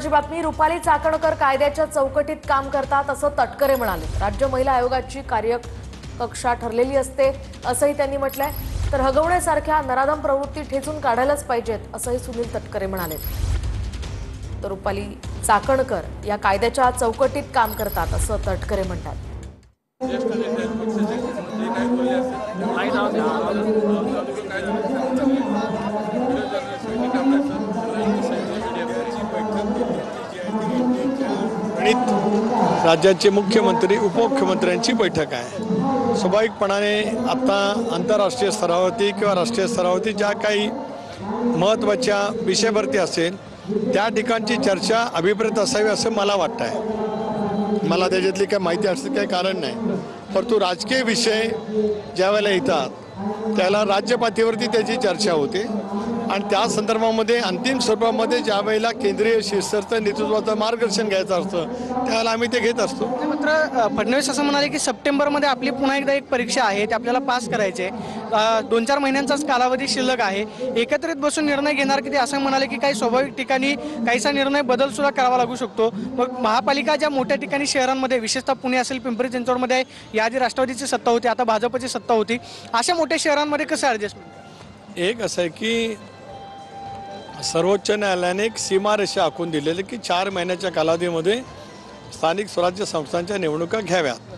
महत्त्वाची बातमी, रुपाली चाकणकर कायद्याच्या चौकटीत काम करतात असं तटकरे म्हणाले। राज्य महिला आयोगाची कार्यकक्षा ठरलेली असते असंही त्यांनी म्हटलंय। तर हगवण्यासारख्या नराधम प्रवृत्ती ठेचून काढायलाच पाहिजेत असंही सुनील तटकरे म्हणाले। तर रुपाली चाकणकर या कायद्याच्या चौकटीत काम करतात असं तटकरे म्हणतात। राज्याचे मुख्यमंत्री उपमुख्यमंत्र्यांची बैठक आहे। स्वाभाविकपणाने आता आंतरराष्ट्रीय स्तरावरती किंवा राष्ट्रीय स्तरावरती ज्या काही महत्त्वाच्या विषयावरती असेल त्या ठिकाणची चर्चा अभिप्रेत असावी असं मला वाटतं आहे। मला त्याच्यातली काही माहिती असण्याचं काही कारण नाही, परंतु राजकीय विषय ज्यावेळेला येतात त्याला राज्य पातळीवरती त्याची चर्चा होते आणि त्या संदर्भामध्ये अंतिम स्वरूपामध्ये ज्यावेळेला केंद्रीय शिस्तचं नेतृत्वाचं मार्गदर्शन घ्यायचं असतं त्यावेळेला आम्ही ते घेत असतो। मात्र फडणवीस असं म्हणाले की सप्टेंबरमध्ये आपली पुन्हा एकदा एक परीक्षा आहे, ते आपल्याला पास करायचे, 2-4 महिन्यांचाच कालावधी शिल्लक आहे, एकत्रित बसून निर्णय घेणार की ते असं म्हणाले की काही स्वाभाविक ठिकाणी काहीसा निर्णय बदल सुद्धा करावा लागू शकतो। मग महापालिका ज्या मोठ्या ठिकाणी शहरांमध्ये विशेषतः पुणे असेल, पिंपरी चिंचवडमध्ये याआधी राष्ट्रवादीची सत्ता होती, आता भाजपची सत्ता होती, अशा मोठ्या शहरांमध्ये कसं ॲडजस्टमेंट? एक असं आहे की सर्वोच्च न्यायालयाने एक सीमारेषा आखून दिलेली की 4 महिन्याच्या कालावधीमध्ये स्थानिक स्वराज्य संस्थांच्या निवडणुका घ्याव्यात।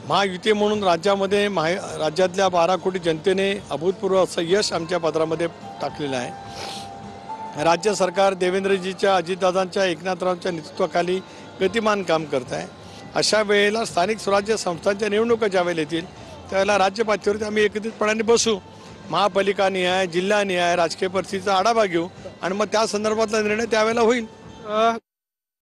महायुती म्हणून राज्यामध्ये राज्यातल्या 12 कोटी जनतेने अभूतपूर्व असं यश आमच्या पत्रामध्ये टाकलेलं आहे। राज्य सरकार देवेंद्रजीच्या, अजितदादांच्या, एकनाथरावांच्या नेतृत्वाखाली गतिमान काम करत आहे। अशा वेळेला स्थानिक स्वराज्य संस्थांच्या निवडणुका ज्यावेळेला येतील त्यावेळेला राज्य पातळीवरती आम्ही एकत्रितपणाने बसू, महापालिका निहाय, जिल्हा निहाय राजकीय परिस्थितीचा आढावा घेऊ आणि मग त्या संदर्भातला निर्णय त्यावेळेला होईल।